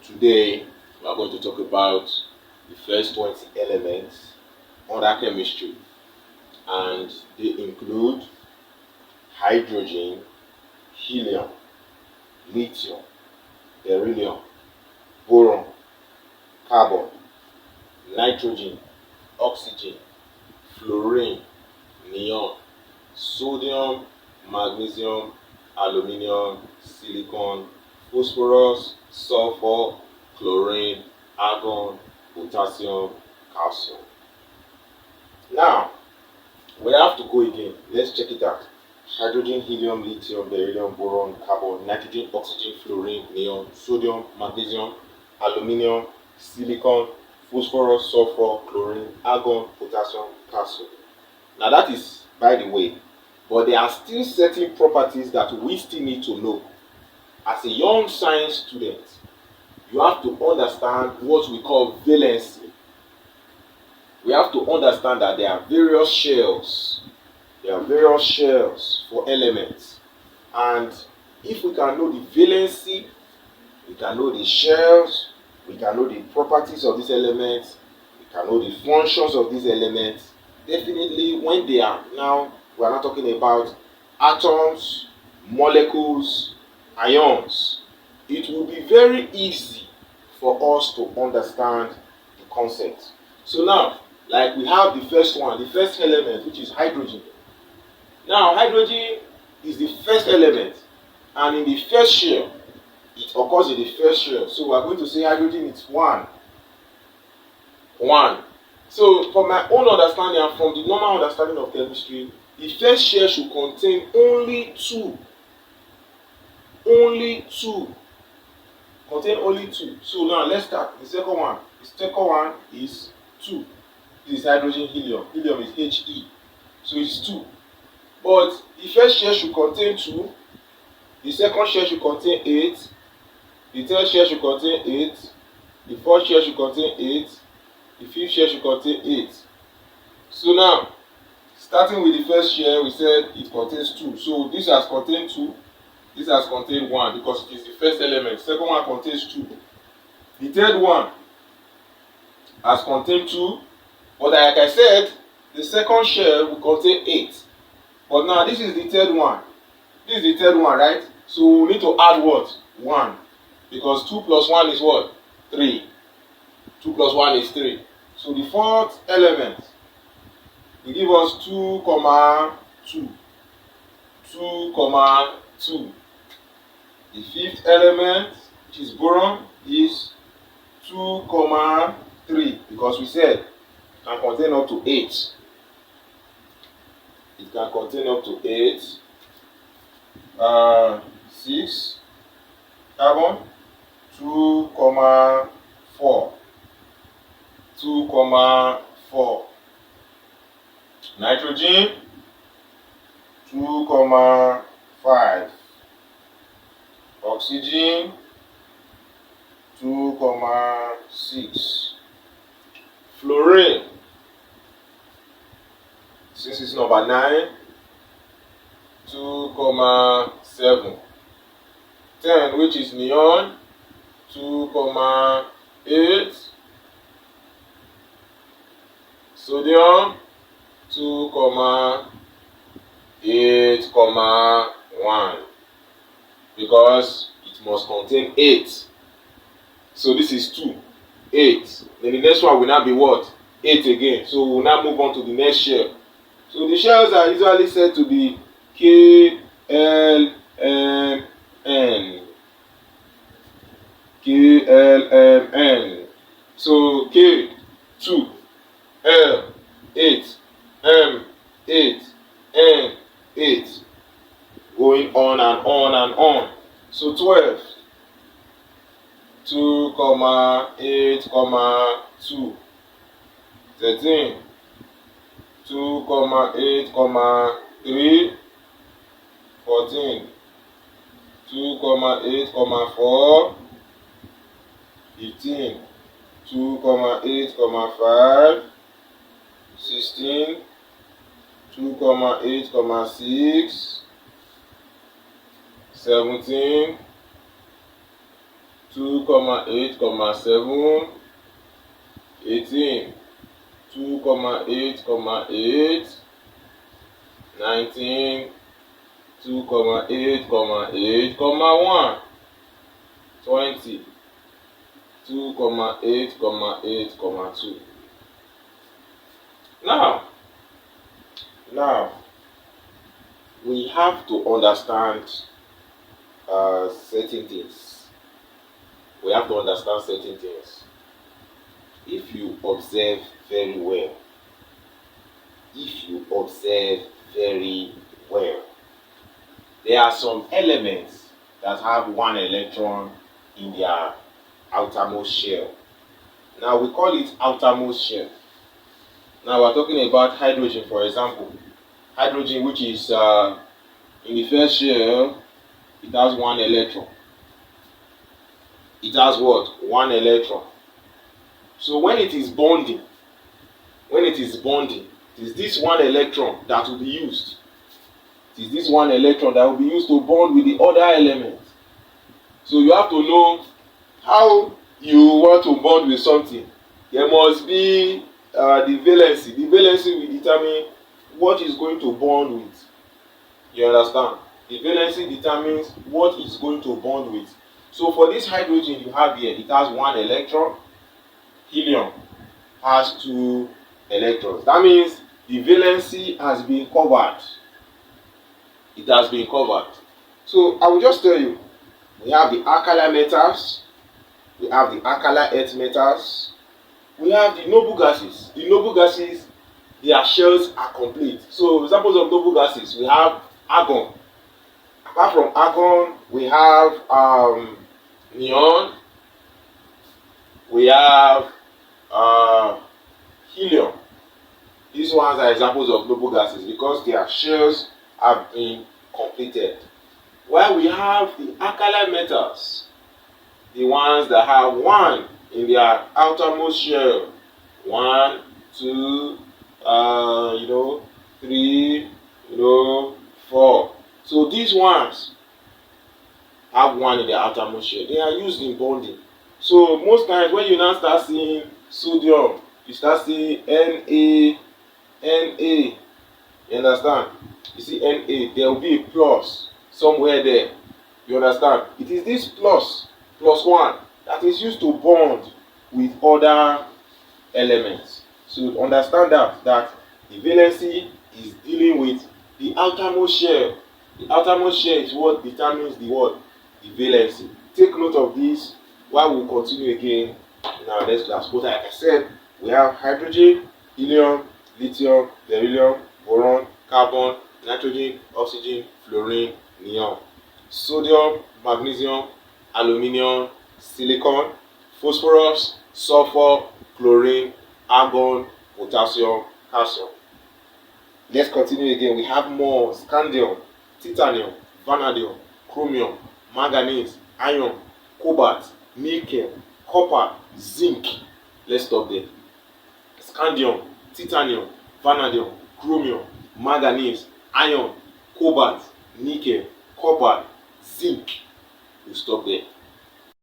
Today we are going to talk about the first 20 elements under chemistry, and they include hydrogen, helium, lithium, beryllium, boron, carbon, nitrogen, oxygen, fluorine, neon, sodium, magnesium, aluminium, silicon, phosphorus, sulfur, chlorine, argon, potassium, calcium. Now, we have to go again. Let's check it out. Hydrogen, helium, lithium, beryllium, boron, carbon, nitrogen, oxygen, fluorine, neon, sodium, magnesium, aluminium, silicon, phosphorus, sulfur, chlorine, argon, potassium, calcium. Now that is by the way, but there are still certain properties that we still need to know. As a young science student, you have to understand what we call valency. We have to understand that there are various shells. There are various shells for elements. And if we can know the valency, we can know the shells, we can know the properties of these elements, we can know the functions of these elements. Definitely, when they are now, we are not talking about atoms, molecules, ions. It will be very easy for us to understand the concept. So now, like we have the first one, the first element, which is hydrogen. Now, hydrogen is the first element, and in the first shell, it occurs in the first shell. So we are going to say hydrogen is one. So, from my own understanding and from the normal understanding of chemistry, the first shell should contain only two. Contain only two. So now let's start. The second one. The second one is 2. This is hydrogen, helium. Helium is He. So it's 2. But the first shell should contain 2. The second shell should contain 8. The third shell should contain 8. The fourth shell should contain 8. The fifth shell should contain 8. So now, starting with the first shell, we said it contains 2. So this has contained 2. This has contained 1 because it is the first element. The second one contains 2. The third one has contained 2. But like I said, the second shell will contain 8. But now this is the third one. This is the third one, right? So we need to add what? 1. Because 2 plus 1 is what? 3. 2 plus 1 is 3. So the fourth element will give us 2, 2. 2, 2. The fifth element, which is boron, is 2, 3. Because we said it can contain up to 8. It can contain up to 8. 6. Carbon, 2, 4. 2, 4. Nitrogen, 2, 5. Oxygen, 2, 6. Fluorine, since it's number 9, 2, 7. 10, which is neon, 2, 8. Sodium, 2, 8, 1. Because it must contain 8. So this is 2, 8. Then the next one will now be what? 8 again. So we'll now move on to the next shell. So the shells are usually said to be K, L, M, N. K, L, M, N. So K, 2. L, 8. M, 8. N, 8. Going on and on and on. So 12. 2, 8, 2. 13. 2, 8, 3. 14. 2, 8, 4. 15. 2, 8, 5. 16. 2, 8, 6. 17. 2,8,7, 18, 2,8,8, 19, 2,8,8, 1, 20, 2,8,8, 2. Now, we have to understand certain things. We have to understand certain things. If you observe very well, there are some elements that have one electron in their outermost shell. Now we call it outermost shell. Now we're talking about hydrogen, for example. Hydrogen, which is in the first shell, it has one electron. It has what? One electron. So when it is bonding, it is this one electron that will be used. It is this one electron that will be used to bond with the other element. So you have to know how you want to bond with something. There must be the valency. The valency will determine what is going to bond with. You understand? The valency determines what is going to bond with. So for this hydrogen you have here, it has one electron. Helium has 2 electrons. That means the valency has been covered. It has been covered. So I will just tell you, we have the alkali metals, we have the alkali earth metals, we have the noble gases. The noble gases, their shells are complete. So examples of noble gases, we have argon. Apart from argon, we have neon, we have helium. These ones are examples of noble gases because their shells have been completed. While we have the alkali metals, the ones that have 1 in their outermost shell, 1, 2, 3, 4. So these ones have 1 in their outermost shell. They are used in bonding. So most times when you now start seeing sodium, you start seeing Na. You understand? You see Na, there will be a plus somewhere there. You understand? It is this plus 1 that is used to bond with other elements. So understand that the valency is dealing with the outermost shell. The outermost shell is what determines the valency. Take note of this while we continue again in our next class. But like I said, we have hydrogen, helium, lithium, beryllium, boron, carbon, nitrogen, oxygen, fluorine, neon, sodium, magnesium, aluminium, silicon, phosphorus, sulfur, chlorine, argon, potassium, calcium. Let's continue again. We have more: scandium, titanium, vanadium, chromium, manganese, iron, cobalt, nickel, copper, zinc. Let's stop there. Scandium, titanium, vanadium, chromium, manganese, iron, cobalt, nickel, copper, zinc. We'll stop there.